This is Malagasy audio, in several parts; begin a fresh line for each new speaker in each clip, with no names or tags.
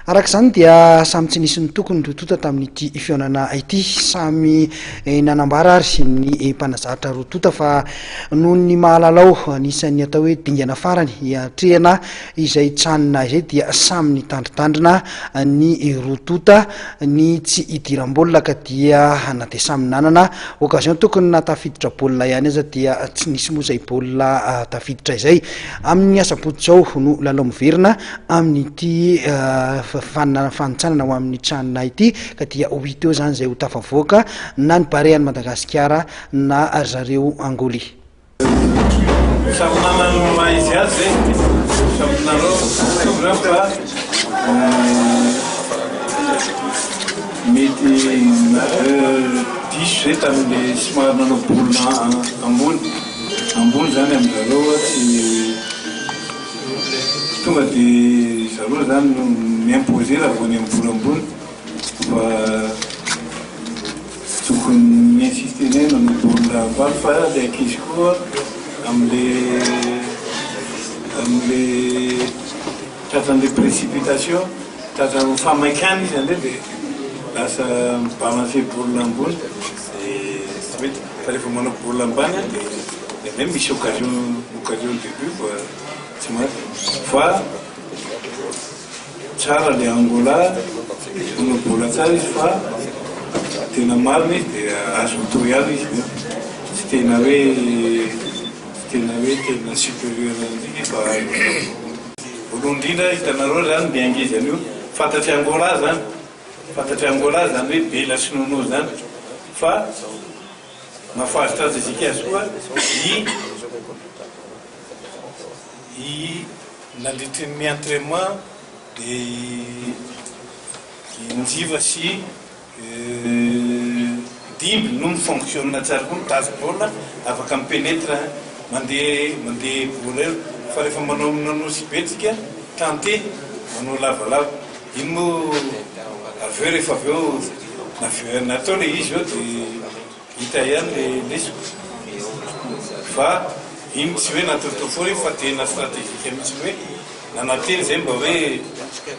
Arak'izany dia samy tsy nisy ny tokony rotota tamin'ity fihaonana ity, samy nanambara ary ny mpanazatra rotota fa noho ny mahalalao anisan'ny atao hoe dingana farany hiatrehana izay tranona izay dia samy nitandritandrina ny rotota ny tsy idiram-baolina ka dia na dia samy nanana occasion tokony na tafiditra baolina ihany aza dia tsy nisy moa izay baolina tafiditra izay. Amin'ny asabotsy izao no lalao miverina amin'ity fanitsanana ho amin'ny tranona ity ka dia ho hita eo zany izay ho tafavoaka na ny Barea-ny Madagasikara na zareo Angoly.
Samy nanana maha izy azy zay, samy nareo fa mety diso zay tamin'le somary nanao baolina ambony zany amin'izareo tsy tonga dia zareo zany miimposer raha vao ny ambony fa tokony miinsiste ny nanao baolina ambany fa le ankizy koa amin'le tratran'le précipitation tratran'ny famaikana izy andray dia lasa mibalanse baolina ambony tsy mety fa rehefa manao baolina ambany dia même misy occasion début fa tsy maty fa tsara le Angola manao baolina tsara izy fa tena marina izy dia azo toy ihany izy tsy tena hoe tena supérieur an'izay fa voalohany indrindra hitanareo zany le angizy an'io fantatry Angola zany hoe bela sinono zany fa mahafaly stratégique azy koa nandritry ny entraînement dia njiva sy dimby no mifonctionne tsara koa mitazo baolina afaka mipenetre mandeha baolina fa rehefa manao sy be tsika tenté manao lavalava iny moa aveo rehefa aveo natao le izy eo dia hita ihany le lesoko fa iny tsy hoe natotao fory fa tena stratégique mihitsy hoe nanateny zay mba hoe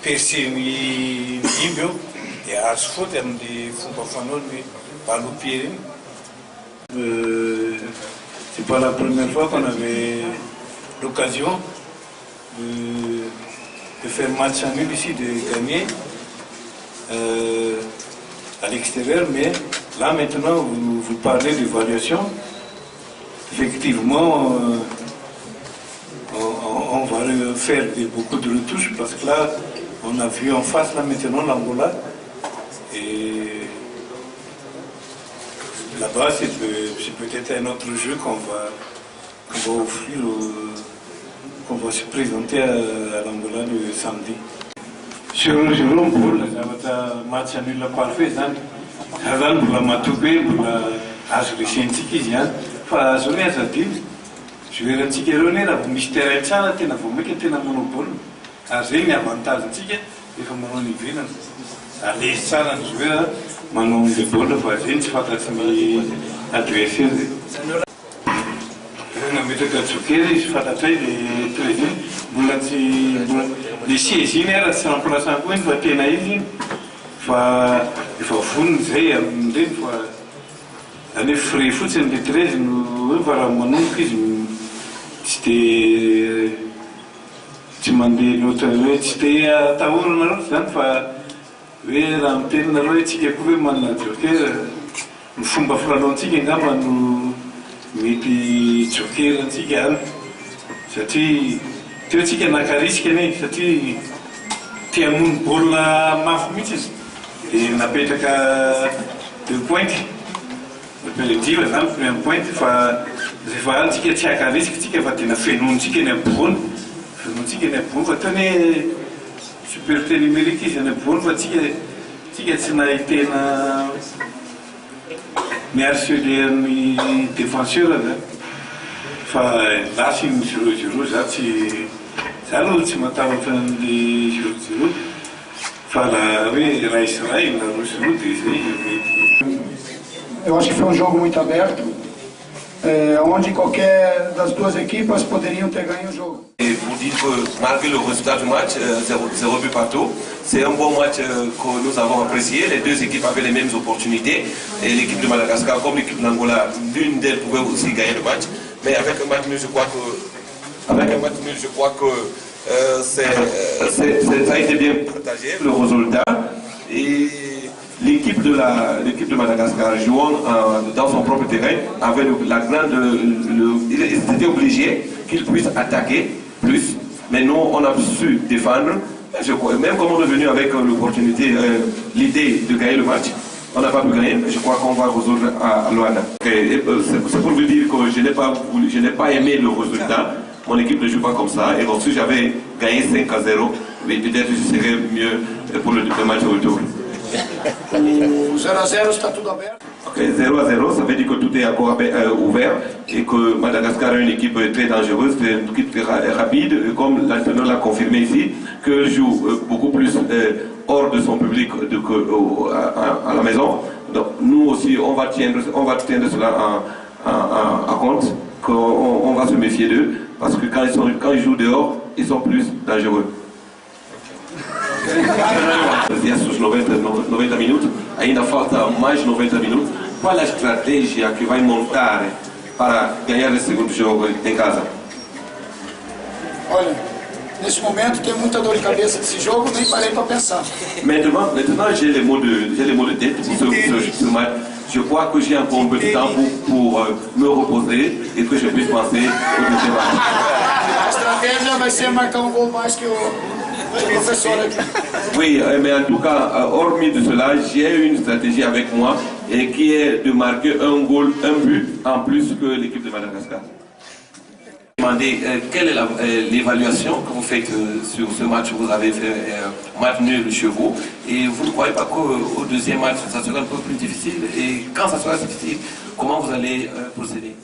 percer ny dimby eo dia azo faute amin'le fomba fanaony balle au pied iny. C'est pas la première fois qu'on avait l'occasion de faire match en nul ici, de gagner à l'extérieur, mais là maintenant vous parlez d'évaluation. Effectivement, on va faire beaucoup de retouches parce que là, on a vu en face là maintenant l'Angola et là-bas c'est peut-être un autre jeu qu'on va offrir, qu'on va se présenter à l'Angola le samedi. Sur le boule, match nul parfait, zany mbola matoky hoe mbola azo resentsika izy ihany fa zao ny azadiny jouerantsika ireo ne raha vao misy terrain tsara tena vao maika tena manao baolina ary zay ny avantagentsika efa manao nivenana alezy tsara ny joueur manao le baolina fa zay tsy fantatsy ny adversaire zay nametraka joker izy fantatray le treize mbola tsy le siège iny raha tsy remplaçant koa iny fa tena izy fa efa vonony zay amin'ireny fa zany hoe frais fotsiny le treize no fa raha manomboka izy tsy mandeha loatra hoe tsy te atahorana loatra zany fa hoe raha mitenina hoe tsika koa hoe manana joker ny fomba filalaontsika angamba no mety joker antsika any satria teo tsika nakarisika ane satria tia hamono baolina mafy mihitsy izy dia napetraka 2 points napelediva zany premier point fa zay fa antsika tsy hakarisika tsika fa tena fenontsika ny ampovoany fa teo ny supériorité numérique izy any ampovoany fa tsika tsy nahitena miharceler ny défenseur zany fa lasy ny 0-0 za aloha tsy matahotra n'le 0-0 fa raha hoe ray sy ray na roa sy roa dia zay mety.
Eu acho que foi um jogo muito aberto, onde qualquer das duas equipas poderiam ter ganho o jogo.
Vous
dire que malgré le résultat du match, 0 but partout, c'est un bon match que nous avons apprécié. Les deux équipes avaient les mêmes opportunités. Et l'équipe de Madagascar, comme l'équipe d'Angola, l'une d'elles pouvait aussi gagner le match. Mais avec un match nul, je crois que ça a été bien partagé, le résultat. Et l'équipe de Madagascar jouant dans son propre terrain avait ils étaient obligés qu'ils puissent attaquer plus. Mais nous, on a su défendre. Je crois, même comme on est venu avec l'opportunité, l'idée de gagner le match, on n'a pas pu gagner. Je crois qu'on va résoudre à Luanda. C'est pour vous dire que je n'ai pas aimé le résultat. Mon équipe ne joue pas comme ça. Et donc, si j'avais gagné 5-0, peut-être je serais mieux pour le match au retour.
0-0 está tudo aberto.
Ok, 0-0, ça veut dire que tout est encore ouvert et que Madagascar est une équipe très dangereuse, une équipe très rapide, et comme l'entraîneur l'a confirmé ici, qu'elle joue beaucoup plus hors de son public à la maison. Donc nous aussi, on va tiendre cela en compte, qu'on va se méfier d'eux, parce que quand ils jouent dehors, ils sont plus dangereux. Esses 90 minutos, ainda falta mais 90 minutos. Qual a estratégia que vai montar para ganhar esse segundo jogo em casa?
Olha, nesse momento tem muita dor de cabeça desse jogo, nem parei para pensar.
Maintenant j'ai les mots de tête pour ce match. Je crois que j'ai encore un peu de temps pour me reposer et que je puisse penser au deuxième match.
A estratégia vai ser marcar gol mais que o professeur aqui.
Oui, mais en tout cas, hormis de cela, j'ai une stratégie avec moi et qui est de marquer un but en plus que l'équipe de Madagascar. Demandez quelle est l'évaluation que vous faites sur ce match. Vous avez fait match nul chez vous et vous ne croyez pas qu'au deuxième match ça sera un peu plus difficile, et quand ça sera difficile, comment vous allez procéder?